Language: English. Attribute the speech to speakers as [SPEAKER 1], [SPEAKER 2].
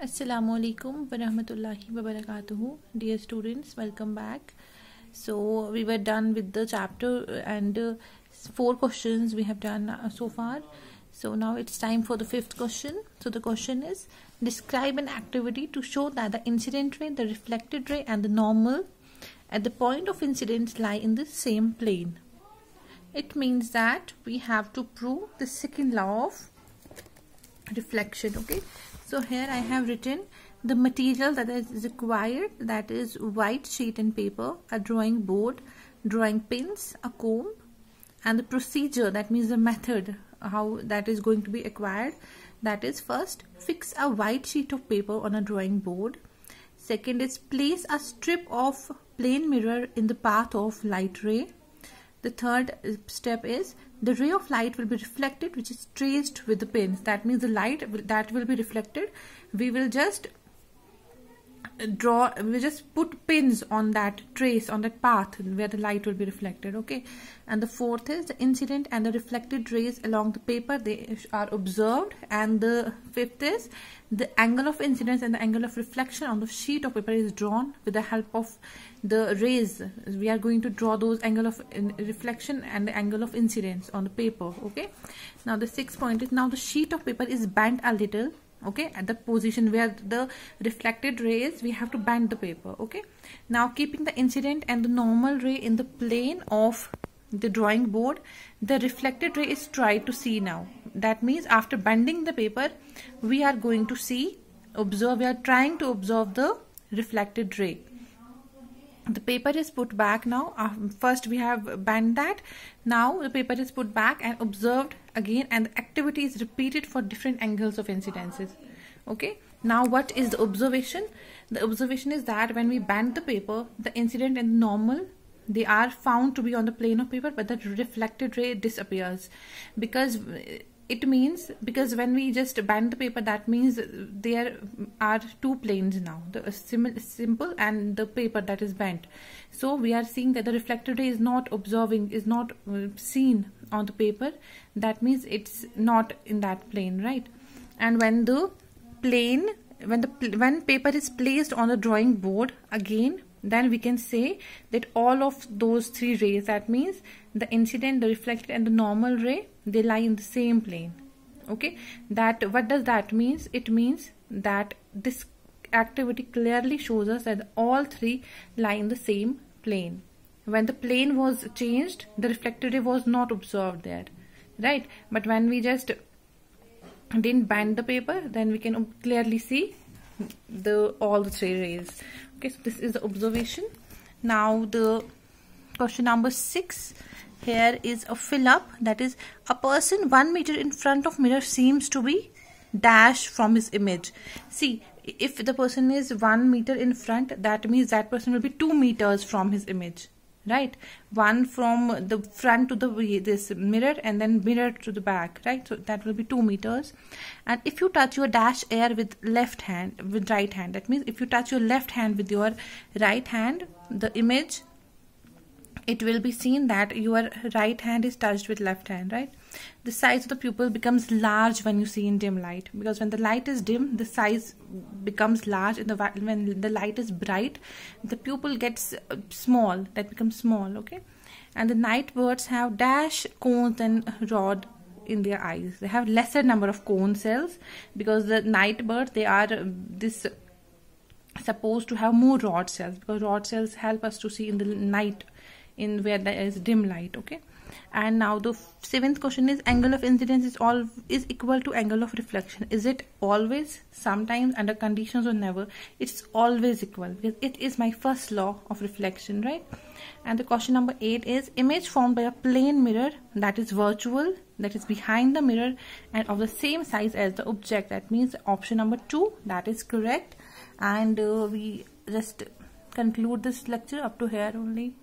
[SPEAKER 1] Assalamualaikum warahmatullahi wabarakatuh. Dear students, welcome back. So we were done with the chapter and 4 questions we have done so far. So now it's time for the 5th question. So the question is, describe an activity to show that the incident ray, the reflected ray and the normal at the point of incidence lie in the same plane. It means that we have to prove the second law of reflection. Okay, so here I have written the material that is required, that is white sheet and paper, a drawing board, drawing pins, a comb, and the procedure, that means the method how that is going to be acquired. That is, first fix a white sheet of paper on a drawing board. Second is place a strip of plane mirror in the path of light ray. The third step is the ray of light will be reflected, which is traced with the pins. That means the light that will be reflected, we will just put pins on that trace, on that path where the light will be reflected. Okay, and the fourth is the incident and the reflected rays along the paper, they are observed. And the fifth is the angle of incidence and the angle of reflection on the sheet of paper is drawn with the help of the rays. We are going to draw those angle of reflection and the angle of incidence on the paper. Okay, now the 6th point is, now the sheet of paper is bent a little. Okay, at the position where the reflected ray is, we have to bend the paper. Okay, now keeping the incident and the normal ray in the plane of the drawing board, the reflected ray is tried to see now. That means after bending the paper, we are going to see, observe, we are trying to observe the reflected ray. The paper is put back now. First we have bent that. Now the paper is put back and observed again, and the activity is repeated for different angles of incidences. Okay, now what is the observation? The observation is that when we bend the paper, the incident and normal, they are found to be on the plane of paper, but the reflected ray disappears. Because it means, because when we just bend the paper, that means there are two planes now, the simple and the paper that is bent. So we are seeing that the reflected ray is not observing, is not seen on the paper. That means it's not in that plane, right? And when the plane, when paper is placed on the drawing board again, then we can say that all of those 3 rays, that means the incident, the reflected and the normal ray, they lie in the same plane. Okay, that, what does that means? It means that this activity clearly shows us that all 3 lie in the same plane. When the plane was changed, the reflected ray was not observed there, right? But when we just didn't bend the paper, then we can clearly see all the 3 rays. Okay, so this is the observation. Now the question number 6, here is a fill up, that is, a person 1 meter in front of mirror seems to be dash from his image. See, if the person is 1 meter in front, that means that person will be 2 meters from his image, right? 1 from the front to this mirror, and then mirror to the back, right? So that will be 2 meters. And if you touch your dash air with left hand, with right hand, that means if you touch your left hand with your right hand, the image, it will be seen that your right hand is touched with left hand, right? The size of the pupil becomes large when you see in dim light, because when the light is dim, the size becomes large, and when the light is bright, the pupil gets small, that becomes small. Okay, and the night birds have dash cones and rod in their eyes. They have lesser number of cone cells, because the night birds, they are supposed to have more rod cells, because rod cells help us to see in the night, in where there is dim light. Okay, and now the 7th question is, angle of incidence is equal to angle of reflection. Is it always, sometimes, under conditions, or never? It's always equal, because it is my first law of reflection, right? And the question number 8 is, image formed by a plane mirror that is virtual, that is behind the mirror and of the same size as the object. That means option number 2, that is correct. And we just conclude this lecture up to here only.